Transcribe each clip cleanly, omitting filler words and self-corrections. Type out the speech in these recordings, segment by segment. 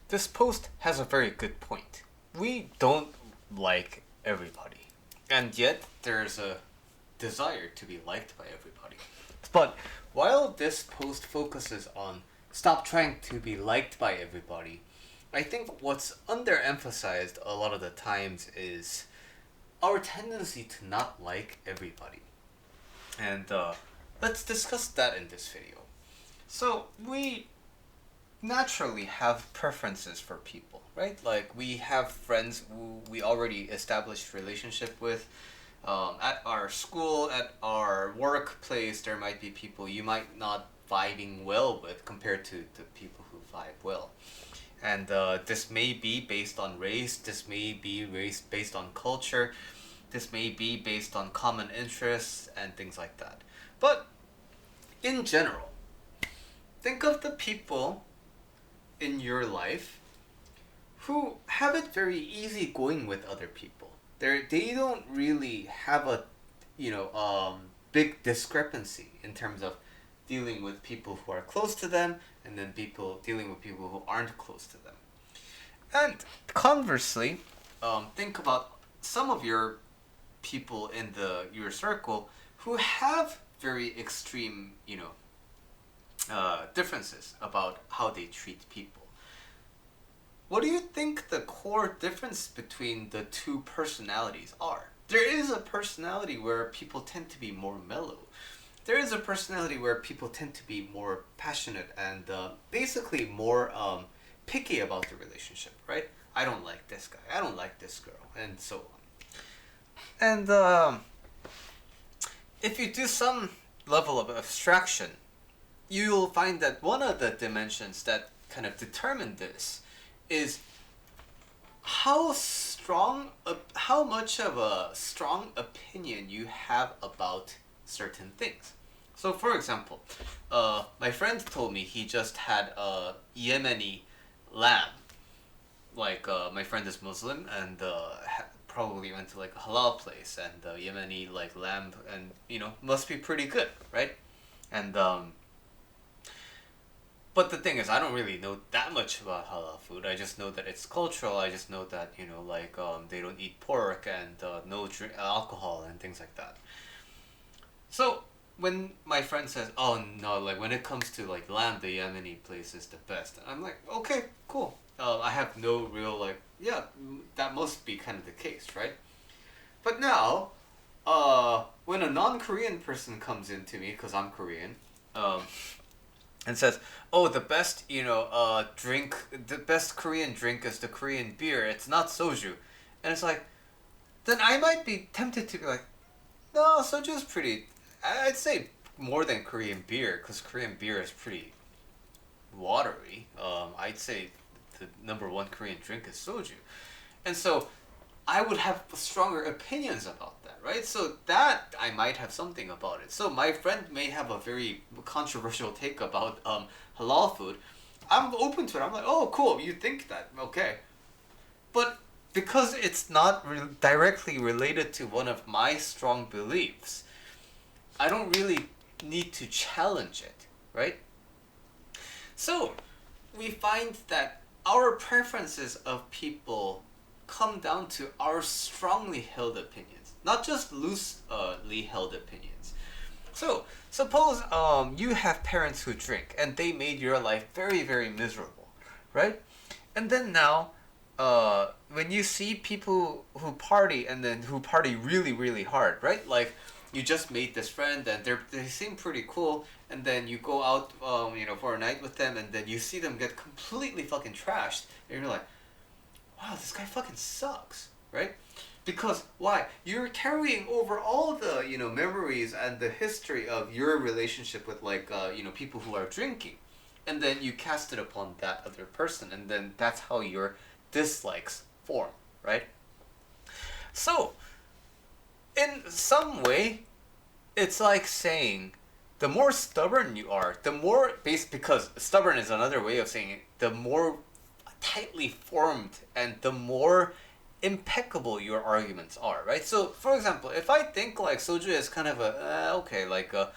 This post has a very good point. We don't like everybody, and yet there's a desire to be liked by everybody. But while this post focuses on stop trying to be liked by everybody, I think what's underemphasized a lot of the times is our tendency to not like everybody. And let's discuss that in this video. So, we naturally have preferences for people, right? Like, we have friends who we already established relationship with. At our school, at our workplace, there might be people you might not vibing well with compared to the people who vibe well. And this may be based on race, this may be race based on culture, this may be based on common interests and things like that. But in general, think of the people in your life who have it very easy going with other people. They don't really have a big discrepancy in terms of dealing with people who are close to them and then people dealing with people who aren't close to them. And conversely, think about some of your people in your circle who have very extreme, differences about how they treat people. What do you think the core difference between the two personalities are? There is a personality where people tend to be more mellow. There is a personality where people tend to be more passionate and basically more picky about the relationship, right? I don't like this guy, I don't like this girl, and so on. And if you do some level of abstraction, you'll find that one of the dimensions that kind of determine this is how much of a strong opinion you have about certain things. So, for example, my friend told me he just had a Yemeni lamb. Like, my friend is Muslim and probably went to like a halal place, and Yemeni like lamb, and must be pretty good, right? And but the thing is, I don't really know that much about halal food. I just know that it's cultural. I just know that they don't eat pork and no drink alcohol and things like that. So when my friend says, "Oh no," like when it comes to like lamb, the Yemeni place is the best. I'm like, okay, cool. I have no real yeah, that must be kind of the case, right? But now, when a non-Korean person comes into me, because I'm Korean, and says, "Oh, the best drink, the best Korean drink is the Korean beer. It's not soju," and it's like, then I might be tempted to be like, "No, soju is pretty. I'd say more than Korean beer, because Korean beer is pretty watery. I'd say the number one Korean drink is soju," and so I would have stronger opinions about that, right? So that I might have something about it. So my friend may have a very controversial take about halal food. I'm open to it. I'm like, oh, cool. You think that? Okay, but because it's not directly related to one of my strong beliefs, I don't really need to challenge it, right? So we find that our preferences of people come down to our strongly held opinions, not just loosely held opinions. So suppose you have parents who drink and they made your life very, very miserable, right? And then now, when you see people who party and then who party really, really hard, right? Like you just made this friend and they seem pretty cool, and then you go out for a night with them, and then you see them get completely fucking trashed, and you're like, wow, this guy fucking sucks, right? Because why? You're carrying over all the memories and the history of your relationship with people who are drinking, and then you cast it upon that other person, and then that's how your dislikes form, right? So in some way, it's like saying the more stubborn you are, the more because stubborn is another way of saying it, the more tightly formed and the more impeccable your arguments are, right? So, for example, if I think like soju is kind of a okay, like a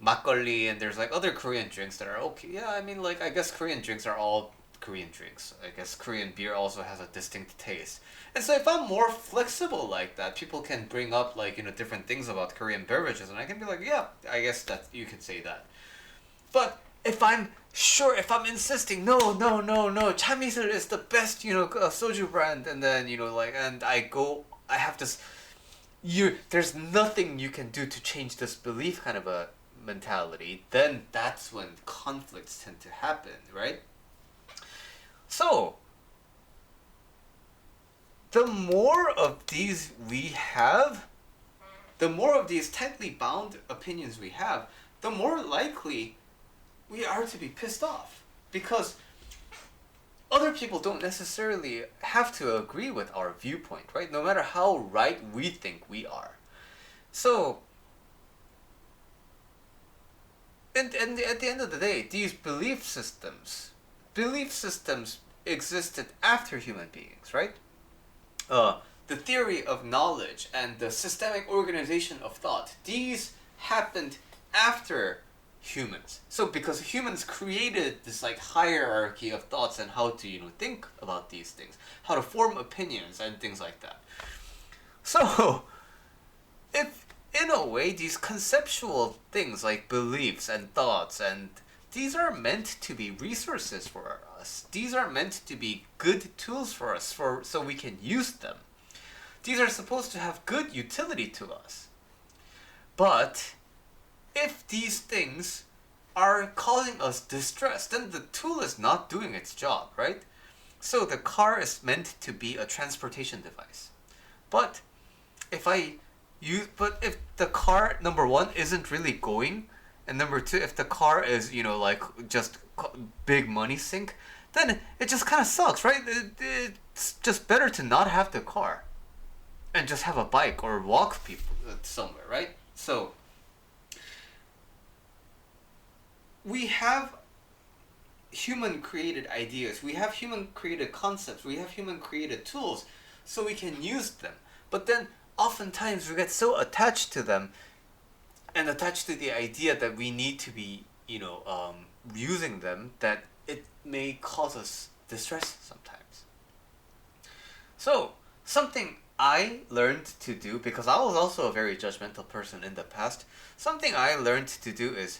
makgeolli, and there's like other Korean drinks that are okay. Yeah, I mean, like I guess Korean drinks are all Korean drinks. I guess Korean beer also has a distinct taste. And so if I'm more flexible like that, people can bring up like, different things about Korean beverages and I can be like, yeah, I guess that you can say that. But if I'm insisting, no, no, no, no, Chamisul is the best, soju brand, and then, and I have this, there's nothing you can do to change this belief kind of a mentality, then that's when conflicts tend to happen, right? So, the more of these we have, the more of these tightly bound opinions we have, the more likely we are to be pissed off. Because other people don't necessarily have to agree with our viewpoint, right? No matter how right we think we are. So, and at the end of the day, these belief systems existed after human beings, right? The theory of knowledge and the systemic organization of thought, these happened after humans. So because humans created this like hierarchy of thoughts and how to think about these things, how to form opinions and things like that. So if in a way these conceptual things like beliefs and thoughts, and these are meant to be resources for us, these are meant to be good tools for us so we can use them. These are supposed to have good utility to us. But if these things are causing us distress, then the tool is not doing its job, right? So the car is meant to be a transportation device. But if the car, number one, isn't really going, and number two, if the car is, just big money sink, then it just kind of sucks, right? It's just better to not have the car and just have a bike or walk people somewhere, right? So we have human created ideas, we have human created concepts, we have human created tools, so we can use them. But then oftentimes we get so attached to them and attached to the idea that we need to be, using them, that it may cause us distress sometimes. So something I learned to do, because I was also a very judgmental person in the past, something I learned to do is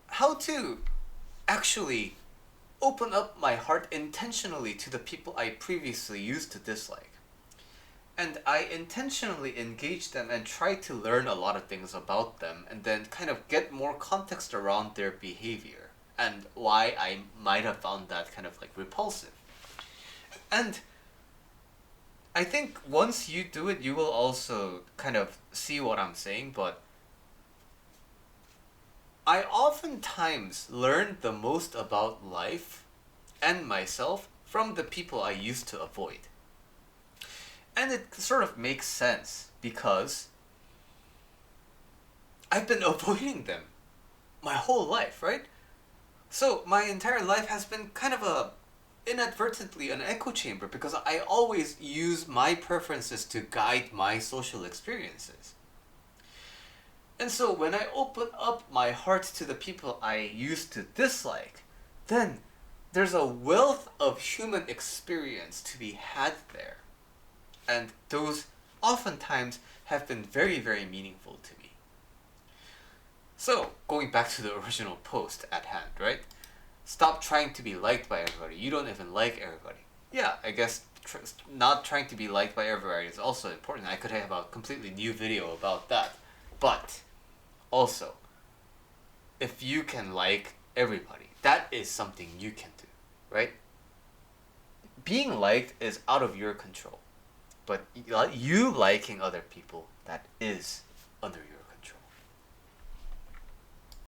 how to actually open up my heart intentionally to the people I previously used to dislike. And I intentionally engage them and try to learn a lot of things about them and then kind of get more context around their behavior and why I might have found that kind of like repulsive. And I think once you do it, you will also kind of see what I'm saying, but I oftentimes learn the most about life and myself from the people I used to avoid. And it sort of makes sense because I've been avoiding them my whole life, right? So my entire life has been kind of inadvertently an echo chamber because I always use my preferences to guide my social experiences. And so when I open up my heart to the people I used to dislike, then there's a wealth of human experience to be had there. And those oftentimes have been very, very meaningful to me. So, going back to the original post at hand, right? Stop trying to be liked by everybody. You don't even like everybody. Yeah, I guess not trying to be liked by everybody is also important. I could have a completely new video about that. But also, if you can like everybody, that is something you can do, right? Being liked is out of your control. But you liking other people, that is under your